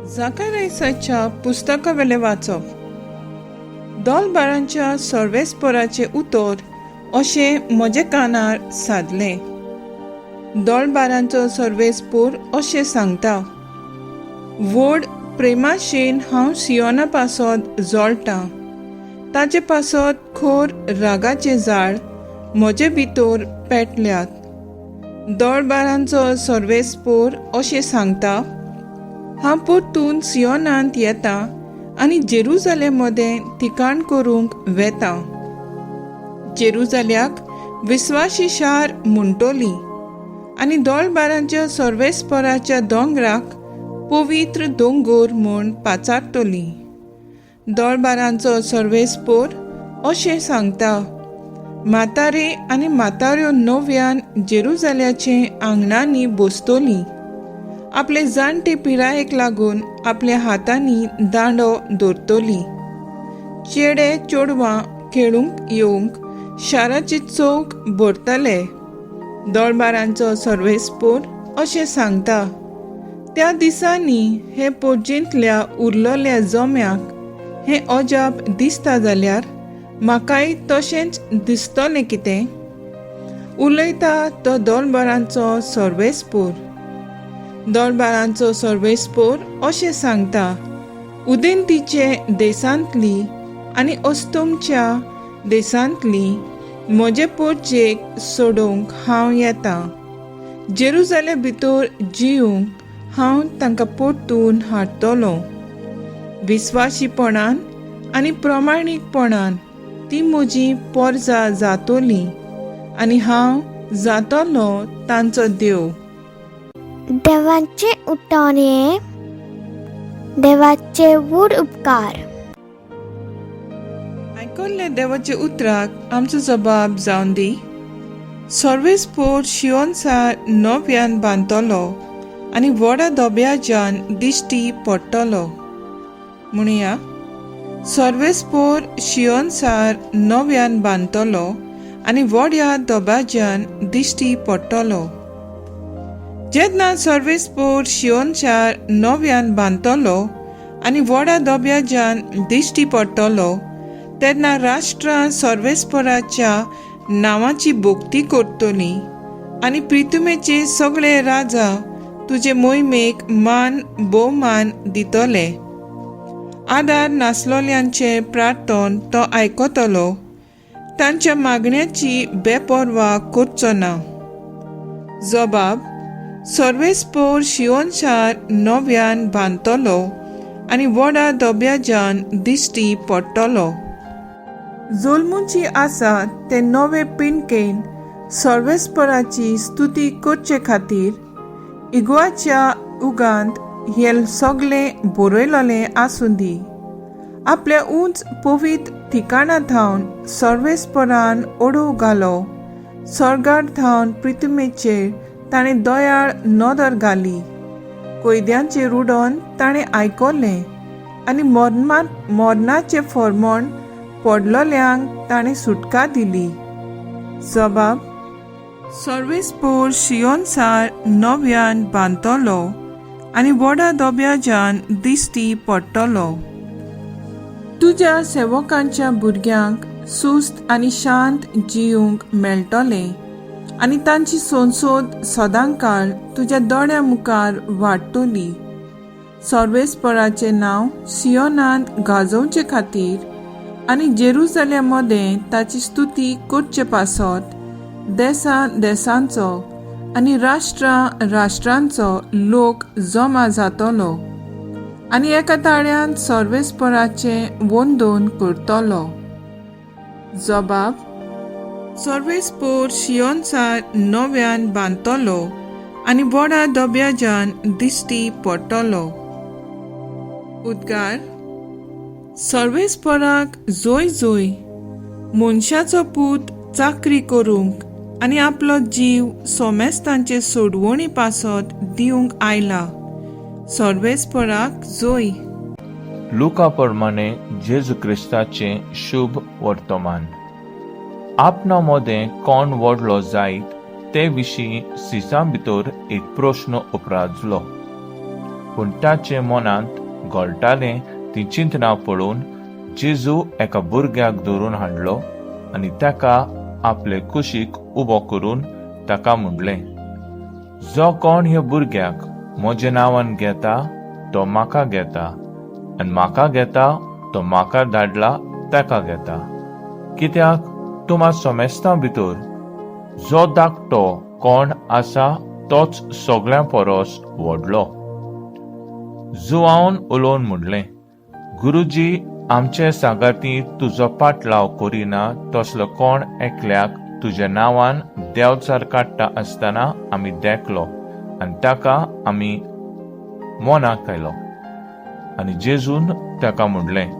जाकारायसाच्या पुस्तकावेले वाचप. दोलबारांच्या सर्वेस्पराचे उतर अशें म्हजे कानार सादले. दोलबारांचो सर्वेस्पूर अशें सांगता: व्हड प्रेमाशेन हांव सियोना पासत जोडटां. ताचे पासत खोर रागाचे झाड म्हजे भितर पेटल्यात. दोलबारांचो सर्वेस्पूर अशें सांगता: हांव परतून सियोनांत येता आनी जेरुजालेम मदें ठिकाण करूंक वेता. जेरुजाल्याक विस्वासी शार म्हणटली आनी दोलबारांच्या सर्वेस्पराच्या दोंगराक पवित्र दोंगर म्हूण पाचारतली. दोलबारांचो सर्वेस्पोर अशें सांगता: म्हातारे आनी म्हाताऱ्यो नव्यान जेरुजाल्याचे आंगणांनी बसतली. आपले जाणटे पिरायेक लागून आपल्या हातांनी दांडो दवरतली. चेडे चेडवां खेळूंक येवंक शाराचे चौक भरतले. दोलबारांचो सर्वेस्पोर अशें सांगता: त्या दिसांनी हे पोरजेंतल्या उरलेल्या जोम्याक हें अजाप दिसता जाल्यार म्हाकाय तशेंच दिसतलें कितें? उलयता तो दोलबारांचो सर्वेस्पोर. दोलबारांचो सर्वेस्पोर अशें सांगता: उदेंतीचे देसांतली आनी अस्तोमच्या देसांतली म्हजे पोरचेक सोडूंक हांव येता. जेरुजालेम भितर जिवंक हांव तांकां परतून हाडटलों. विस्वासीपणान आनी प्रमाणीकपणान ती म्हजी पोरजां जातलीं आनी हांव जातलों तांचो देव. देवाचे उतोरे, देवाचे व्हड उपकार. आयकल्ल्या देवाचे उतराक आमचो जबाब जावन दी. सर्वेस्पोर शियोनसार नव्यान बांदतलो आनी व्हडा दोब्याच्यान दिश्टी पडटलो. म्हणुया: सर्वेस्पोर शियोनसार नव्यान बांदतलो आनी व्हड्या दोब्याच्यान दिश्टी पडटलो. जेन्ना सर्वेस्पोर शियोनशार नव्यान बांदतलो आनी व्हडा दोब्याच्यान दिश्टी पडटलो, तेन्ना राष्ट्रां सर्वेस्पराच्या नांवाची भोक्ती करतलीं आनी प्रितुमेचे सगळे राजा तुजे मोहिमेक मान भोवमान दितले. आदार नासलोल्यांचे प्रार्थन तो आयकतलो. तांच्या मागण्याची बेपर्वा करचो ना. जबाब: सर्वेस्पोर शियोनशार नव्यान बांदतलो आनी व्हडा दोब्याच्यान दिश्टी पडटलो. जोल्मुची आसा ते नवे पिणकेन सर्वेस्पराची स्तुती करचे खातीर इगवाच्या उगांत हे सगळें बरयलोलें आसूं दी. आपल्या उंच पवित्र ठिकाणा थावन सर्वेस्परान ओडो घालो. सर्गार थावन प्रितुमेचेर ताणें दयाळ नदर घाली. कैद्यांचेर उडोवन ताणें आयकलें आनी मरणाचें फर्मोण पडलोल्यांक ताणें सुटका दिली. जबाब: सर्वेस्पोर शियोनसार नव्यान बांदतलो आनी व्हडा दोब्याच्यान दिश्टी पडटलो. तुज्या सेवकांच्या भुरग्यांक सुस्त आनी शांत जिवंक मेळटलें आनी तांची संसद सदांकाळ तुज्या दोळ्या मुखार वाडटली. सर्वेस्पराचें नांव सियोनांत गाजोवचे खातीर आनी जेरुजालेम मदें ताची स्तुती करचे पासत देसां देसांचो आनी राष्ट्रां राष्ट्रांचो लोक जमा जातलो आनी एका ताळ्यान सर्वेस्पराचें वंदन करतलो. जबाब: सर्वेस्पोर शियोनसार नव्यान बांदतलो आनी व्हडा दोब्याच्यान दिश्टी पडटलो. उद्गार. सर्वेस्पराक जोय जोय. मनशाचो पूत चाकरी करूंक आनी आपलो जीव सोमेस्तांचे सोडवणी पासत दिवंक आयला. सर्वेस्पराक जोय. लुका प्रमाणे जेजू क्रिस्ताचें शुभ वर्तमान. आपणा मदें कोण व्हडलो जायत ते विशीं सिसां भितर एक प्रश्न उपराजलो. पूण ताचे मनांत घोळटालें ती चिंतना पळोवन जेजू एका भुरग्याक धरून हाडलो आनी ताका आपले कुशीक उबो करून ताका म्हणलें, जो कोण ह्या भुरग्याक म्हज्या नांवान घेता तो म्हाका घेता, आनी म्हाका घेता तो म्हाका धाडला ताका घेता. कित्याक तुमा सोमेस्तां भितर जो धाकटो कोण आसा तोच सगळ्यां परस व्हडलो. जुआवन उलोवन म्हणलें, गुरुजी, आमचे सांगाती तुजो पाटलाव करिना तसलो कोण एकल्याक तुज्या नांवान देंवचार काडटा आसतना आमी देखलो आनी ताका आमी मोना केलो. आनी जेजून ताका म्हणलें,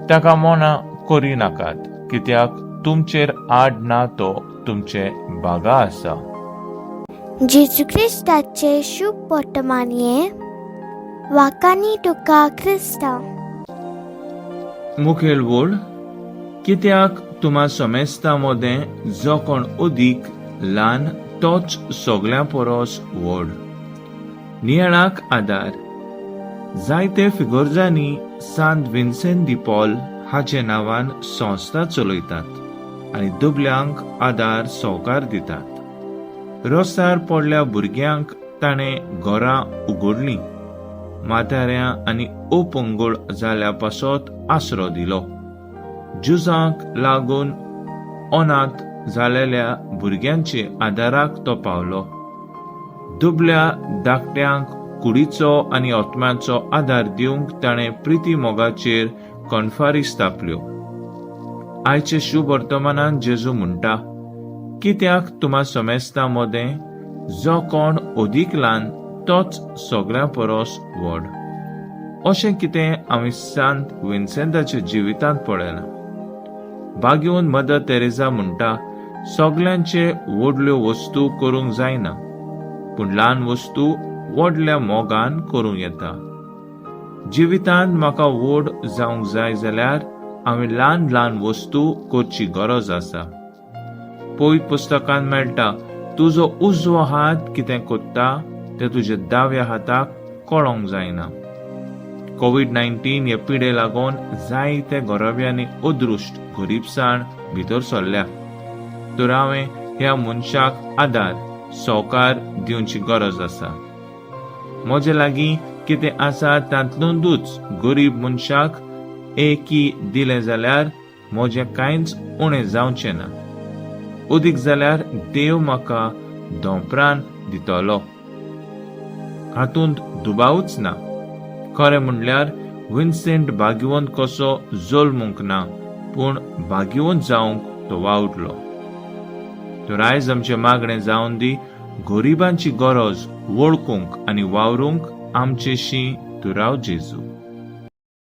ताका मोना करिनाकात, कित्याक तुमचेर आड ना तो तुमचे बागा आसा. जेजू क्रिस्ताचे शुभ वर्तमान हे वाकानी तुका क्रिस्ता. मुखेल वड, कित्याक तुमा सोमेस्ता मदें जो कोण अदीक ल्हान तोच सगळ्यां परस व्हड. नियाळाक आदार. जायते फिगोर्जांनी सांत विन्सेंट दी पॉल हाचे नांवान संस्था चलयतात आनी दुबल्यांक आदार सहकार दितात. रोसार पडल्या भुरग्यांक ताणें घरां उगडलीं, म्हाताऱ्यां आनी अपंगळ जाल्या पासत आसरो दिलो. जुजांक लागून अनाथ जालेल्या भुरग्यांचे आदाराक तो पावलो. दुबल्या धाकट्यांक कुडीचो आनी ओतम्याचो आदार दिवंक ताणें प्रिती मोगाचेर कॉन्फारी स्थापल्यो. आयचे शुभ वर्तमानांत जेजू म्हणटा, कित्याक तुमा सोमेस्तां मदें जो कोण अदीक ल्हान तोच सगळ्यां परस व्हड. अशें कितें आमी सांत विन्सेंटाच्या जिवितांत पळयलां. बागेवन मदर तेरेसा म्हणटा, सगळ्यांचे व्हडल्यो वस्तू करूंक जायना, पूण ल्हान वस्तू व्हडल्या मोगान करूं येता. जिवितांत म्हाका व्हड जावंक जाय जाल्यार हांवें ल्हान ल्हान वस्तू करची गरज आसा. पवित्र पुस्तकांत मेळटा, तुजो उजवो हात कितें कोत्ता तें तुज्या दाव्या हाताक कळोंक जायना. कोविड-19 हे पिडे लागून जायते घोरब्यांनी अदृश्ट गरीबसाण भितर सरल्या. तर हांवें ह्या मनशाक आदार सहकार दिवची गरज आसा. म्हजे लागीं कितें आसा तांतूंतूच गरीब मनशाक एकी दिलें जाल्यार म्हजें कांयच उणें जावचें ना. अदीक जाल्यार देव म्हाका धोंपरान दितलो. हातूंत दुबावूच ना. खरें म्हणल्यार विन्सेंट भाग्यवंत कसो जल्मूंक ना, पूण भाग्यवंत जावंक तो वावुरलो. तर आयज आमचें मागणें जावन दी, गरिबांची गरज वळखूंक आनी वावरूंक आमचेशी तूं राव जेजू.